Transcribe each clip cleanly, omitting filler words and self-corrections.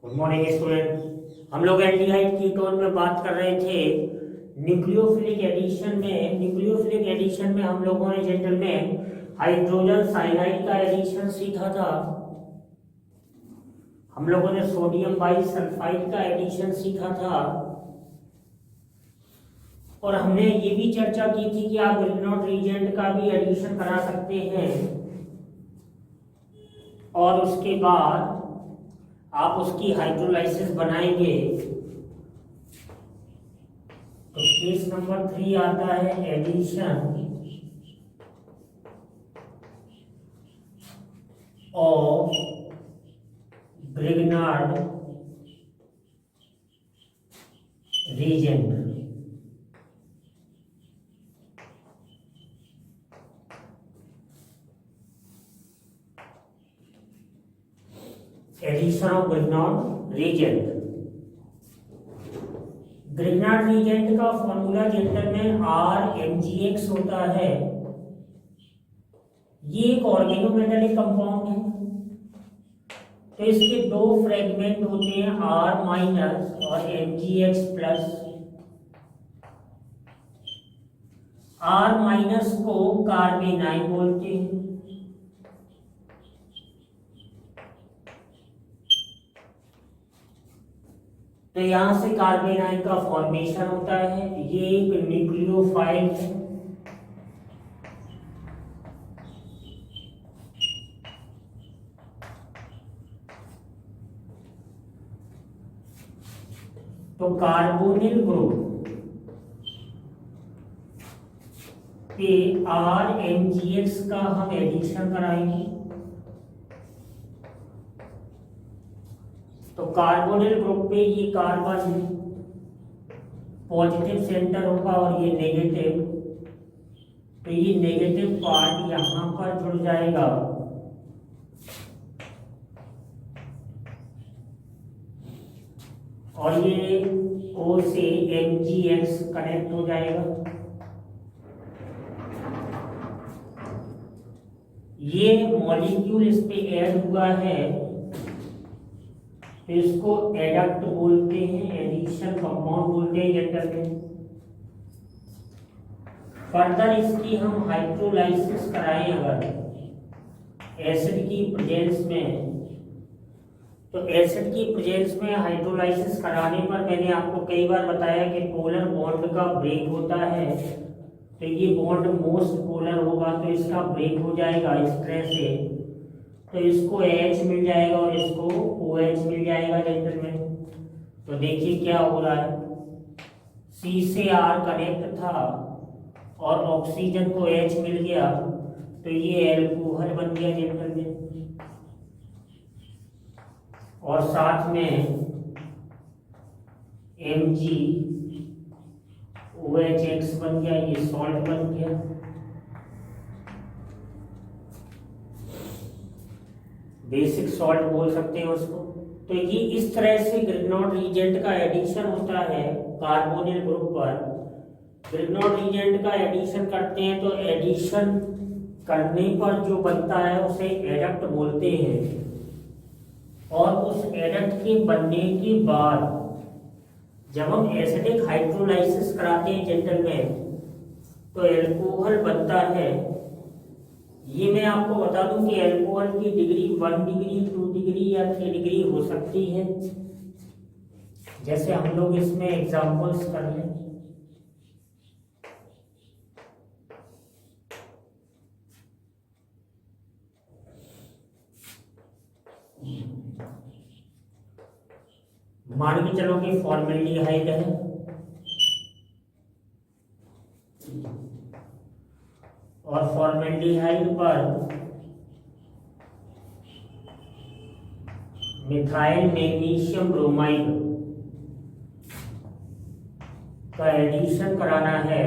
Good morning student. हम लोग aldehyde ketone में बात कर रहे थे। न्यूक्लियोफिलिक एडिशन में हम लोगों ने जनरल में हाइड्रोजन साइनाइड का एडिशन सीखा था। हम लोगों ने सोडियम बाइसल्फाइड का एडिशन सीखा था और हमने ये भी चर्चा की थी कि आप ग्रिग्नॉड रीजेंट का भी एडिशन करा सकते हैं और उसके बाद आप उसकी हाइड्रोलाइसिस बनाएंगे। तो केस नंबर 3 आता है addition of Grignard reagent. Addition of Grignard reagent. Grignard reagent का फॉर्मूला जनरल में RMgX होता है। ये एक ऑर्गेनोमेटेलिक कंपाउंड है, तो इसके दो फ्रेगमेंट होते हैं R माइनस और MgX प्लस। R माइनस को कार्बेनाइन बोलते हैं, तो यहां से कार्बेनाइन का फॉर्मेशन होता है। ये एक न्यूक्लियोफाइल है। तो कार्बोनिल ग्रुप पे RMgX का हम एडिशन कराएंगे। तो कार्बोनिल ग्रुप पे ये कार्बन पॉजिटिव सेंटर होगा और ये नेगेटिव, तो ये नेगेटिव पार्ट यहां पर जुड़ जाएगा और ये O से MgX कनेक्ट हो जाएगा। ये मॉलिक्यूल इस पे ऐड हुआ है, तो इसको एडक्ट बोलते हैं, एडिशन कंपाउंड बोलते हैं जनरल में। फर्दर इसकी हम हाइड्रोलाइसिस कराएं अगर एसिड की प्रेजेंस में, तो एसिड की प्रेजेंस में हाइड्रोलाइसिस कराने पर मैंने आपको कई बार बताया कि पोलर बॉन्ड का ब्रेक होता है। तो ये बॉन्ड मोस्ट पोलर होगा, तो इसका ब्रेक हो जाएगा इस तरह से, तो इसको H मिल जाएगा और इसको OH मिल जाएगा जनरल में। तो देखिए क्या हो रहा है, C से R कनेक्ट था और ऑक्सीजन को H मिल गया, तो ये एल्कोहल बन गया जनरल में। और साथ में MgOHX बन गया, ये सॉल्ट बन गया। बेसिक सॉल्ट बोल सकते हैं उसको। तो ये इस तरह से ग्रिग्नॉड रीजेंट का एडिशन होता है कार्बोनिल ग्रुप पर। ग्रिग्नॉड रीजेंट का एडिशन करते हैं, तो एडिशन करने पर जो बनता है उसे एडक्ट बोलते हैं। और उस एडक्ट के बनने के बाद जब हम एसिडिक हाइड्रोलाइसिस कराते हैं जनरल में, तो एल्कोहल बनता है। ये मैं आपको बता दूं कि एल्कोहल की डिग्री 1 डिग्री 2 डिग्री या 3 डिग्री हो सकती है। जैसे हम लोग इसमें एग्जांपल्स कर लें। मान के चलो कि फॉर्मेल्डिहाइड है और फॉर्मेल्डिहाइड पर मिथाइल मैग्नीशियम ब्रोमाइड का एडिशन कराना है,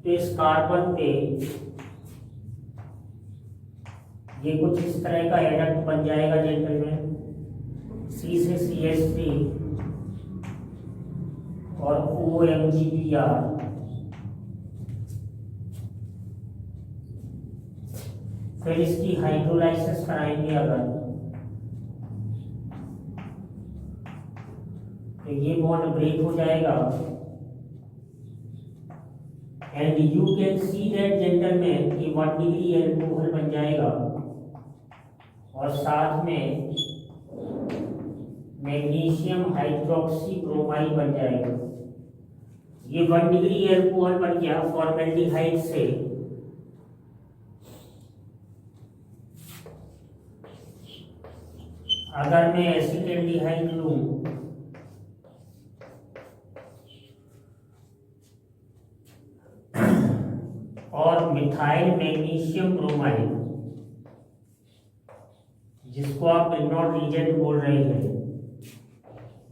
तो इस कार्बन पे ये कुछ इस तरह का एडक्ट बन जाएगा जनरल में। C से CH3 और OMgBr, फिर इसकी हाइड्रोलाइसिस कराएंगे अगर, तो ये बॉन्ड ब्रेक हो जाएगा and you can see that gentleman कि 1 डिग्री एल्कोहल बन जाएगा और साथ में मैग्नीशियम हाइड्रोक्सी ब्रोमाइड बन जाएगा। ये 1 डिग्री एल्कोहल बन गया फॉर्मेल्डिहाइड से। अगर मैं एसिटाल्डिहाइड लूं और मिथाइल मैग्नीशियम ब्रोमाइड, जिसको आप ग्रिग्नॉड रीजेंट बोल रहे हैं,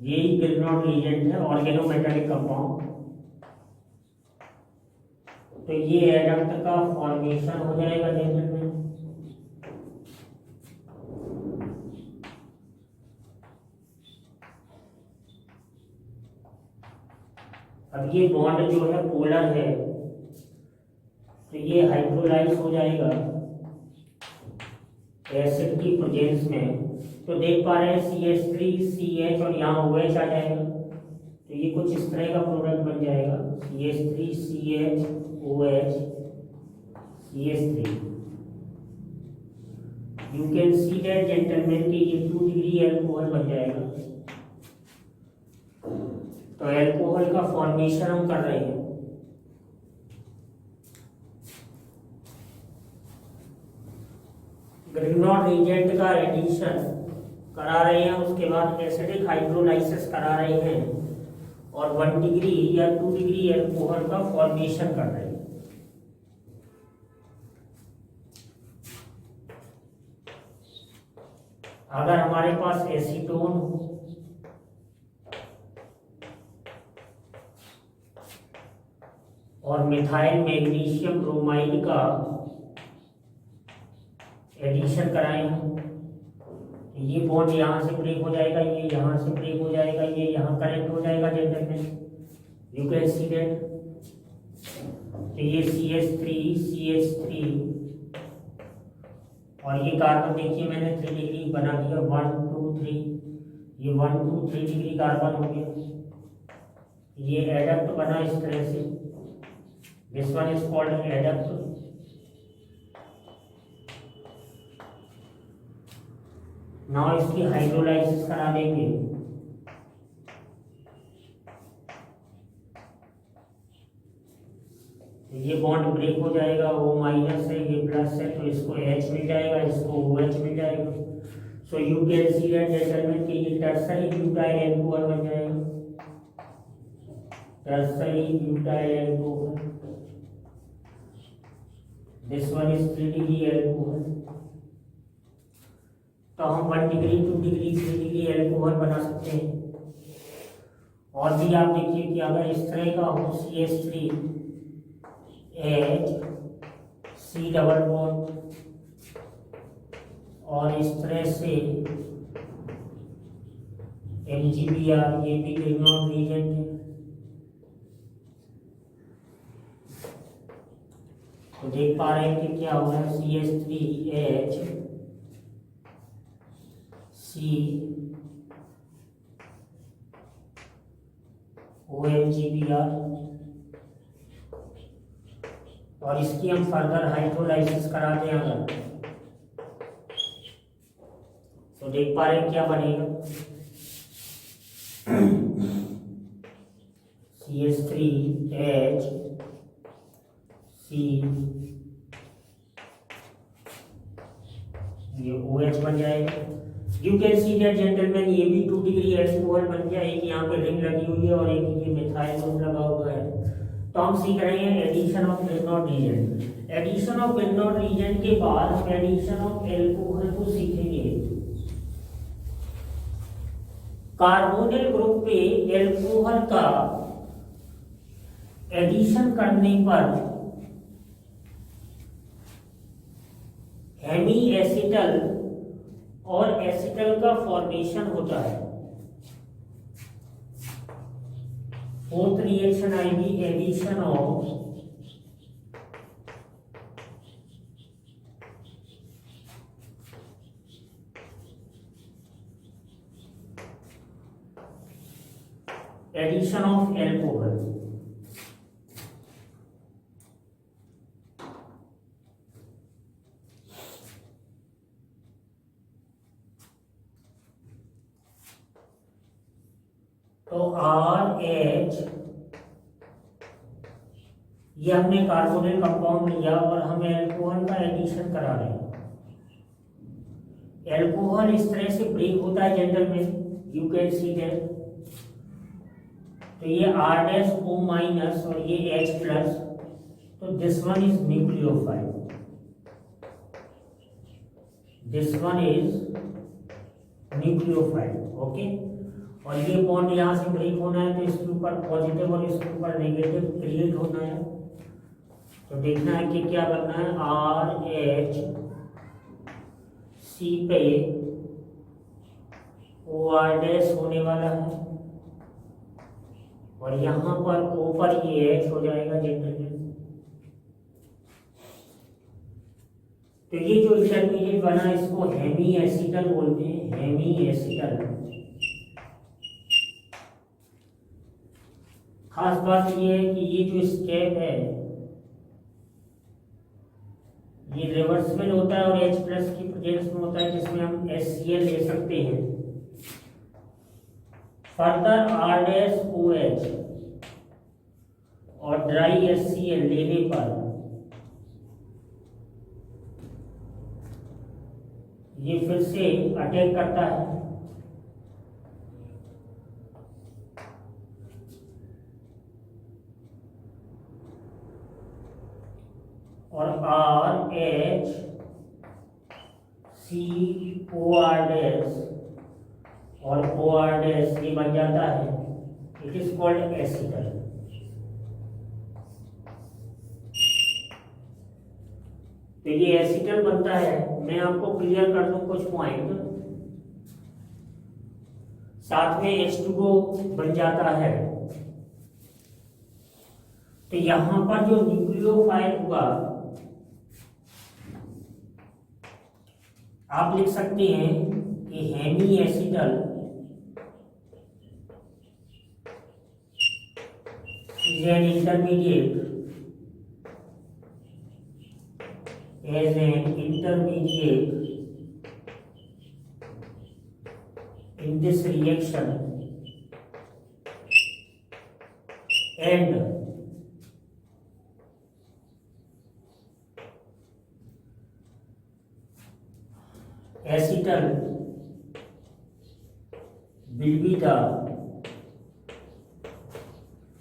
यही ग्रिग्नॉड रीजेंट है, ऑर्गेनोमेटालिक कंपाउंड। तो ये एडक्ट का फॉर्मेशन हो जाएगा जेंटलमैन। अब ये बॉन्ड जो है पोलर है, तो ये हाइड्रोलाइज हो जाएगा एसिड की प्रेजेंस में। तो देख पा रहे हैं CH3CH और यहाँ OH आ जाएगा, तो ये कुछ इस तरह का प्रोडक्ट बन जाएगा CH3CH OH CH3। You can see that gentleman कि ये 2 डिग्री एल्कोहल बन जाएगा। तो एल्कोहल का फॉर्मेशन हम कर रहे हैं। ग्रिग्नॉड रीजेंट का एडिशन करा रहे हैं, उसके बाद एसिडिक हाइड्रोलाइसिस करा रहे हैं और 1 डिग्री या 2 डिग्री एल्कोहल का फॉर्मेशन कर रहे हैं। अगर हमारे पास एसीटोन हो और मिथाइल मैग्नीशियम ब्रोमाइड का एडिशन कराएं, ये बॉन्ड यहाँ से ब्रेक हो जाएगा, ये यहाँ से ब्रेक हो जाएगा, ये यहाँ कनेक्ट हो जाएगा gentleman. You can see that. तो ये CH3 और ये कार्बन देखिए मैंने 3 डिग्री बना दिया, 1 2 3, ये 1 2 3 डिग्री कार्बन हो गया। ये एडक्ट बना इस तरह से, this one is called adduct. Now इसकी हाइड्रोलाइसिस करा देंगे। ये बॉन्ड ब्रेक हो जाएगा, O- है, ये प्लस है, तो इसको H मिल जाएगा, इसको OH मिल जाएगा। So you can see that gentleman कि ये टर्सरी ब्यूटाइल एल्कोहल बन जाएगा, tertiary butyl alcohol. This one is 3 degree alcohol. तो हम 1 डिग्री 2 डिग्री 3 डिग्री एल्कोहल बना सकते हैं। और भी आप देखिए कि अगर इस तरह का हो CH3H C डबल बॉन्ड और इस तरह से MgBr, ये भी ग्रिग्नॉड रीजेंट है। तो देख पा रहे हैं कि क्या हो रहा है, CH3H C OMgBr और इसकी हम फर्दर हाइड्रोलाइसिस कराते हैं अगर, तो देख पा रहे हैं क्या बनेगा, CH3H C, ये OH बन जाएगा। You can see that gentleman ये भी 2 डिग्री एल्कोहल बन गया। एक यहाँ पे रिंग लगी हुई है और एक ये मिथाइल ग्रुप लगा हुआ है। तो हम सीख रहे हैं addition of Grignard reagent. Addition of Grignard reagent के बाद हम एडिशन ऑफ एल्कोहल को सीखेंगे। कार्बोनिल ग्रुप पे एल्कोहल का एडिशन करने पर हेमी एसिटल और एसिटल का फॉर्मेशन होता है। फोर्थ रिएक्शन आएगी addition of addition of alcohol. तो RH, ये हमने कार्बोनिल कंपाउंड लिया और हम एल्कोहल का एडिशन करा रहे हैं। एल्कोहल इस तरह से ब्रेक होता है जनरल में, यू कैन सी दैट। तो ये R-O- और ये H+, तो this one is nucleophile, this one is nucleophile, okay. और ये बॉन्ड यहाँ से ब्रेक होना है तो इसके ऊपर पॉजिटिव और इसके ऊपर नेगेटिव क्रिएट होना है। तो देखना है कि क्या बनना है, RH+C पे OR- होने वाला है और यहाँ पर O पर ये H हो जाएगा जनरली। तो ये जो इंटरमीडिएट बना इसको हेमी एसिटल बोलते हैं, हेमी एसिटल। खास बात ये है कि ये जो स्टेप है ये रिवर्सिबल होता है और H+ की प्रेजेंस में होता है, जिसमें हम HCl ले सकते हैं। फर्दर R-OH और ड्राई HCl लेने पर ये फिर से अटैक करता है और RHCOR- और OR- ये बन जाता है, इट इज कॉल्ड एसिटल। तो ये एसिटल बनता है। मैं आपको क्लियर कर दूं कुछ पॉइंट, साथ में H2O बन जाता है। तो यहां पर जो न्यूक्लियोफाइल हुआ आप लिख सकते हैं कि hemiacetal is an intermediate, as an intermediate in this reaction and acetal will be the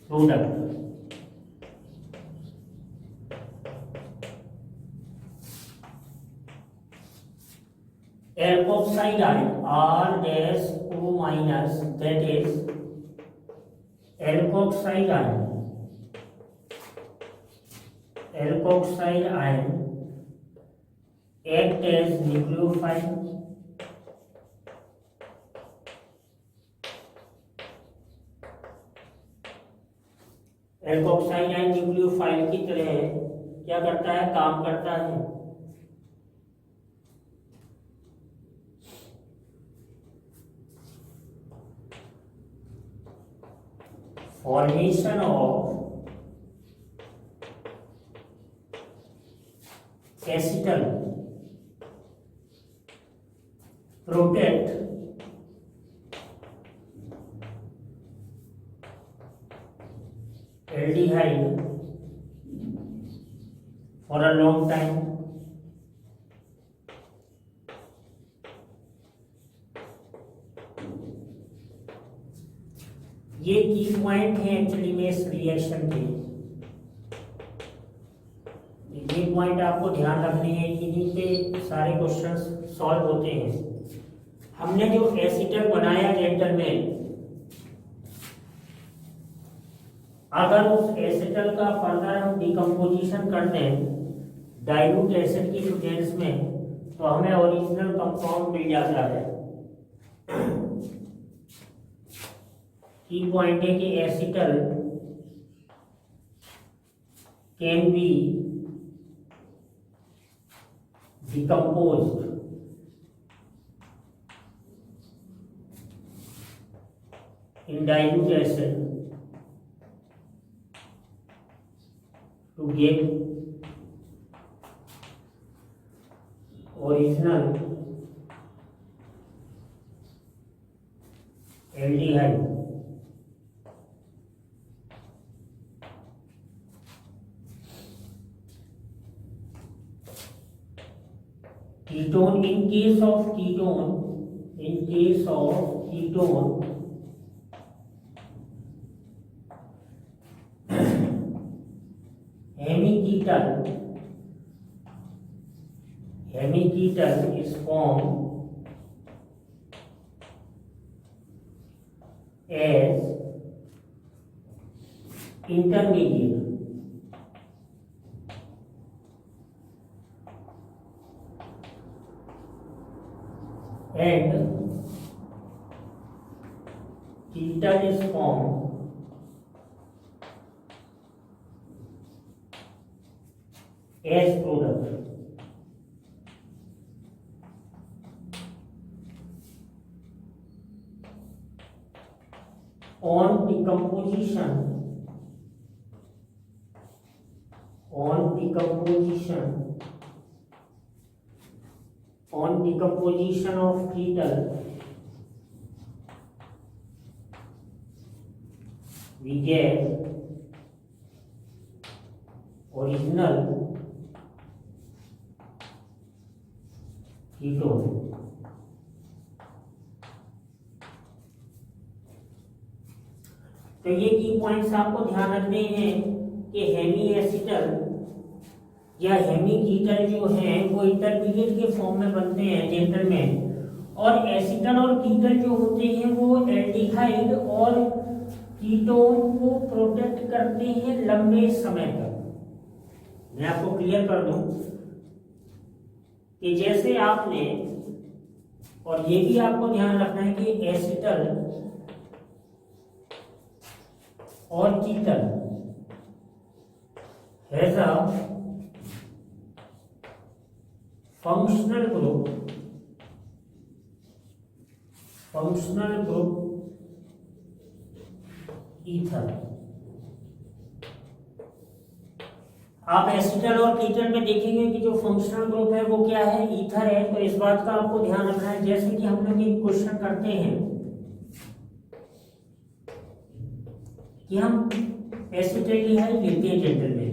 product. Alkoxide ion R-O-, that is alkoxide ion. Alkoxide ion act as nucleophile alkoxide ion nucleophile की तरह क्या करता है, काम करता है। Formation of acetal protect aldehyde for a long time. ये की पॉइंट है एक्चुअली में इस रिएक्शन के। ये पॉइंट आपको ध्यान रखने हैं, इन्हीं पे सारे क्वेश्चंस सॉल्व होते हैं। हमने जो एसिटल बनाया जेंटलमैन, अगर उस एसिटल का फर्दर हम डिकम्पोजिशन कर दें डाइल्यूट एसिड की प्रेजेंस में, तो हमें ओरिजिनल कंपाउंड मिल जाता है। की पॉइंट है कि acetal can be decomposed in dilute acid to give original aldehyde. Ketone, in case of ketone, hemiketal is formed as intermediate and ketal is formed as product. On decomposition of ketal, we get original ketone. तो ये की points आपको ध्यान रखने हैं कि Hemy acetal या Hemy कीटल जो हैं वो इंटरमीडिएट के फॉर्म में बनते हैं जेंटल में, और एसिटल और कीटल जो होते हैं वो एल्डिहाइड और कीटोन को प्रोटेक्ट करते हैं लंबे समय तक। मैं आपको क्लियर कर दूं कि जैसे आपने, और ये भी आपको ध्यान रखना है कि एसिटल और ketal has a functional group ether. आप एसिटल और कीटल में देखेंगे कि जो फंक्शनल ग्रुप है वो क्या है, ईथर है। तो इस बात का आपको ध्यान रखना है। जैसे कि हम लोग एक क्वेश्चन करते हैं कि हम एसिटाल्डिहाइड लेते हैं जेंटल में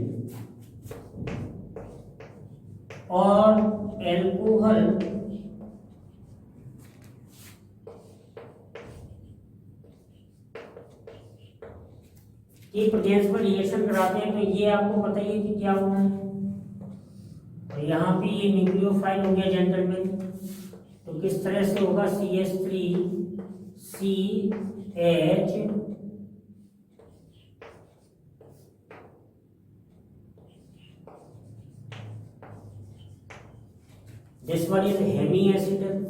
और एल्कोहल के प्रेजेंस में रिएक्शन कराते हैं, तो ये आपको पता ही है कि क्या होना है। और यहाँ पे ये न्यूक्लियोफाइल हो गया जेंटल में, तो किस तरह से होगा, CH3CH this one is hemiacetal,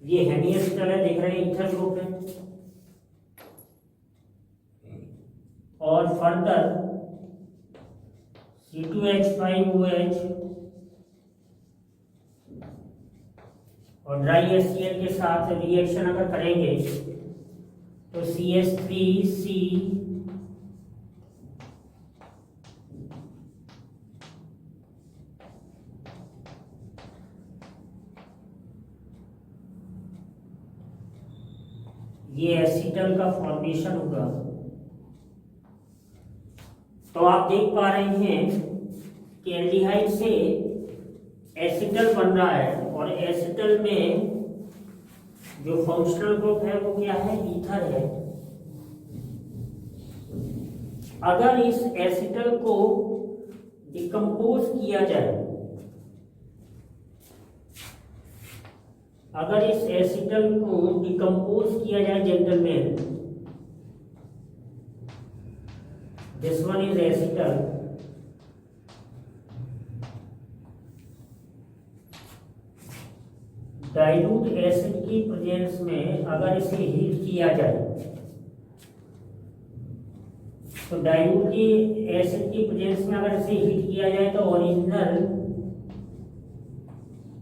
ये हेमिएसिटल है, देख रहे हैं ईथर ग्रुप है। और फर्दर C2H5OH और ड्राई HCl के साथ रिएक्शन अगर करेंगे तो CH3C ये एसिटल का फॉर्मेशन होगा। तो आप देख पा रहे हैं कि एल्डिहाइड से एसिटल बन रहा है, और एसिटल में जो फंक्शनल ग्रुप है वो क्या है, ईथर है। अगर इस एसिटल को डिकम्पोज किया जाए, अगर इस एसिटल को डिकम्पोज किया जाए gentleman, this one is acetal, dilute acid की प्रेजेंस में अगर इसे हीट किया जाए, तो डाइल्यूट की एसिड की प्रेजेंस में अगर इसे हीट किया जाए तो ओरिजिनल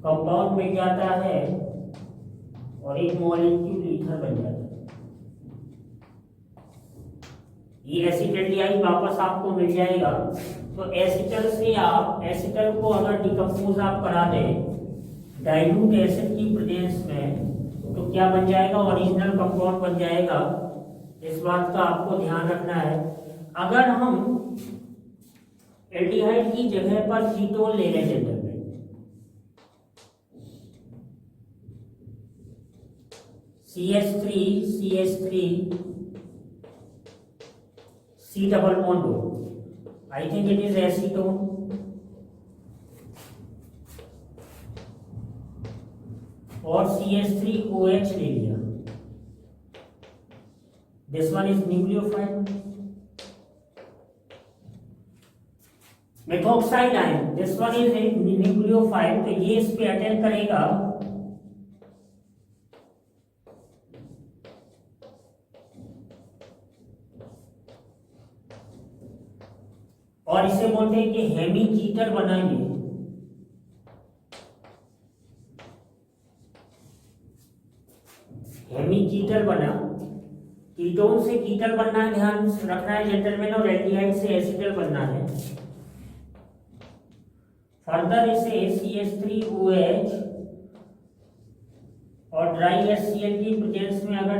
कंपाउंड मिल जाता है और एक मॉलिक्यूल ईथर बन जाता है। ये एसिटल्डिहाइड वापस आपको मिल जाएगा। तो एसिटल से आप एसिटल को अगर डिकम्पोज आप करा दें डाइल्यूट एसिड की प्रेजेंस में तो क्या बन जाएगा, ओरिजिनल कंपाउंड बन जाएगा। इस बात का आपको ध्यान रखना है। अगर हम एल्डिहाइड की जगह पर कीटोन ले लें जनरल में, CH3 C डबल बॉन्ड हो, I think it is acetone. और CH3OH ले लिया, this one is nucleophile. Methoxide ion, this one is nucleophile, तो ये इस पे अटैक करेगा और इसे बोलते हैं कि हेमीकीटल बनाएंगे। हेमीकीटल बना, कीटोन से कीटल बनना है, ध्यान रखना है जेंटलमैन, और एल्डिहाइड से एसिटल बनना है। फर्दर इसे CH3OH और ड्राई HCl की प्रेजेंस में अगर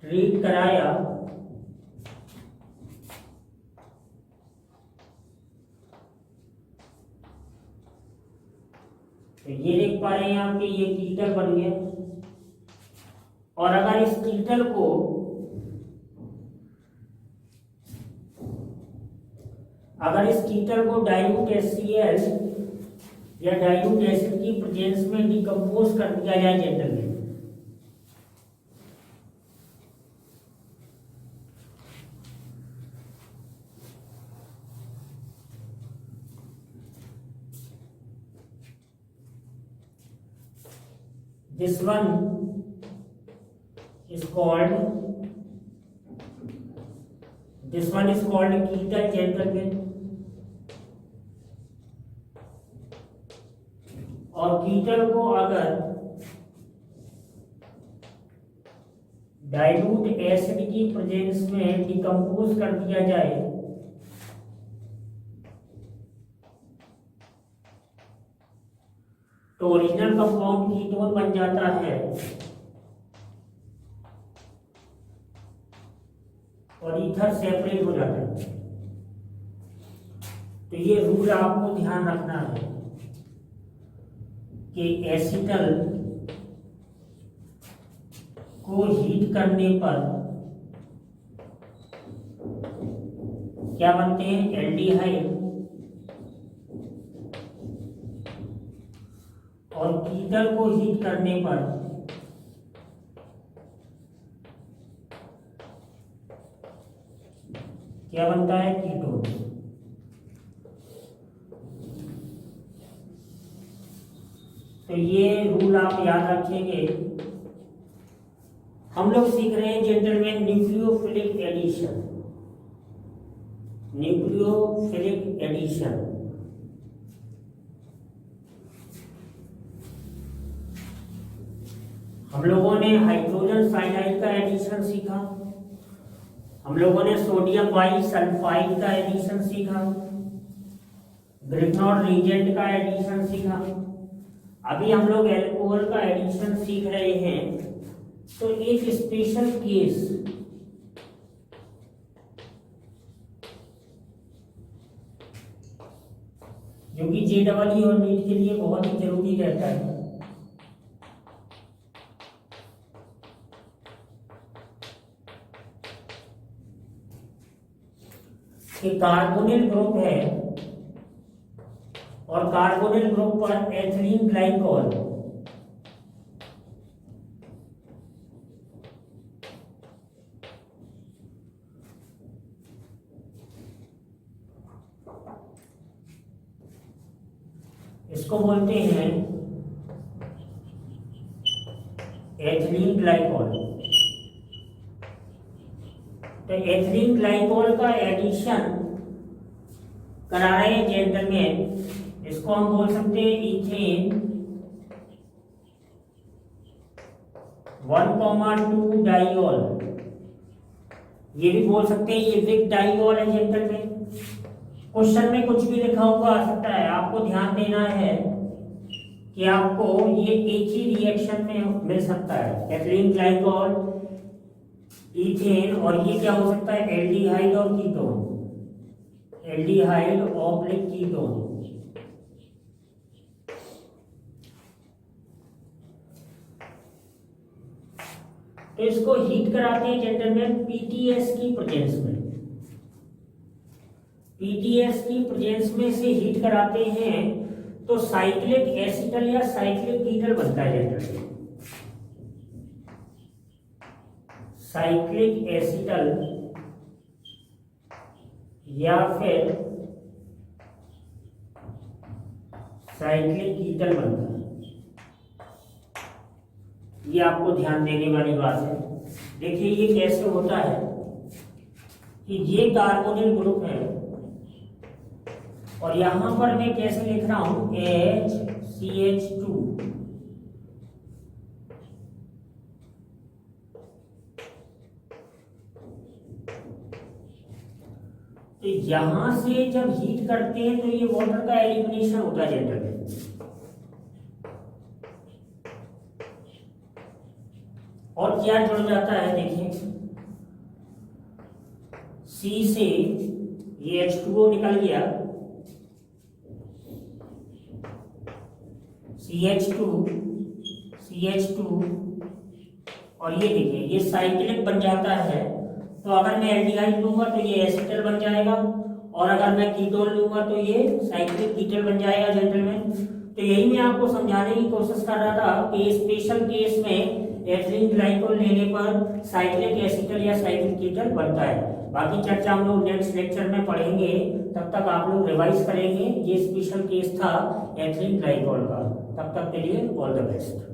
ट्रीट कराया तो ये देख पा रहे हैं आप कि ये कीटल बन गया। और अगर इस कीटल को डाइल्यूट HCl या डाइल्यूट एसिड की प्रेजेंस में डिकम्पोज कर दिया जाए जेंटल में, this one is called कीटल gentleman. और कीटल को अगर डाइल्यूट एसिड की प्रेजेंस में डिकम्पोज कर दिया जाए तो ओरिजिनल कंपाउंड कीटोन बन जाता है और ईथर सेपरेट हो जाता है। तो ये रूल आपको ध्यान रखना है कि एसिटल को हीट करने पर क्या बनते हैं, एल्डिहाइड, और कीटल को हीट करने पर क्या बनता है, कीटोन। तो ये रूल आप याद रखेंगे। हम लोग सीख रहे हैं जेंटलमैन न्यूक्लियोफिलिक एडिशन। हम लोगों ने हाइड्रोजन साइनाइड का एडिशन सीखा, हम लोगों ने सोडियम बाइसल्फाइड का एडिशन सीखा, ग्रिफिन रिएजेंट का एडिशन सीखा। अभी हम लोग एल्कोहल का एडिशन सीख रहे हैं। तो एक स्पेशल केस जो कि JEE और नीट के लिए बहुत ही जरूरी रहता है कि कार्बोनिल ग्रुप है और कार्बोनिल ग्रुप पर एथिलीन ग्लाइकोल, इसको बोलते हैं एथिलीन ग्लाइकोल। तो एथिलीन ग्लाइकोल का एडिशन करा रहे हैं जेंटलमैन इसको हम बोल सकते हैं इथेन 1,2 डाइऑल, ये भी बोल सकते हैं ये विक डाइऑल है जेंटलमैन। क्वेश्चन में कुछ भी लिखा हुआ आ सकता है, आपको ध्यान देना है कि आपको ये एक ही रिएक्शन में मिल सकता है, एथिलीन ग्लाइकॉल, इथेन, और ये क्या हो सकता है एल्डिहाइड और कीटोन, एल्डिहाइड ऑब्लिक कीटोन। तो इसको हीट कराते हैं जेंटलमैन पीटीएस की प्रेजेंस में, पीटीएस की प्रेजेंस में से हीट कराते हैं तो साइक्लिक एसिटल या साइक्लिक कीटल बनता है जेंटलमैन, साइक्लिक एसिटल या फिर साइक्लिक कीटल बनता है। ये आपको ध्यान देने वाली बात है। देखिए ये कैसे होता है कि ये कार्बोनिल ग्रुप है और यहां पर मैं कैसे लिख रहा हूं HCH2, तो यहां से जब हीट करते हैं तो ये वाटर का एलिमिनेशन होता है जनरली, और क्या जुड़ जाता है देखिए C से ये H2O निकल गया, CH2 और ये देखिए ये साइक्लिक बन जाता है। तो अगर मैं एल्डिहाइड लूंगा तो ये एसिटल बन जाएगा, और अगर मैं कीटोन लूंगा तो ये साइक्लिक कीटल बन जाएगा जेंटलमैन। तो यही मैं आपको समझाने की कोशिश कर रहा था कि स्पेशल केस में एथिलीन ग्लाइकोल लेने पर साइक्लिक एसिटल या साइक्लिक कीटल बनता है। बाकी चर्चा हम लोग नेक्स्ट लेक्चर में पढ़ेंगे, तब तक आप लोग रिवाइज करेंगे। ये स्पेशल केस था एथिलीन ग्लाइकोल का। तब तक के लिए ऑल द बेस्ट।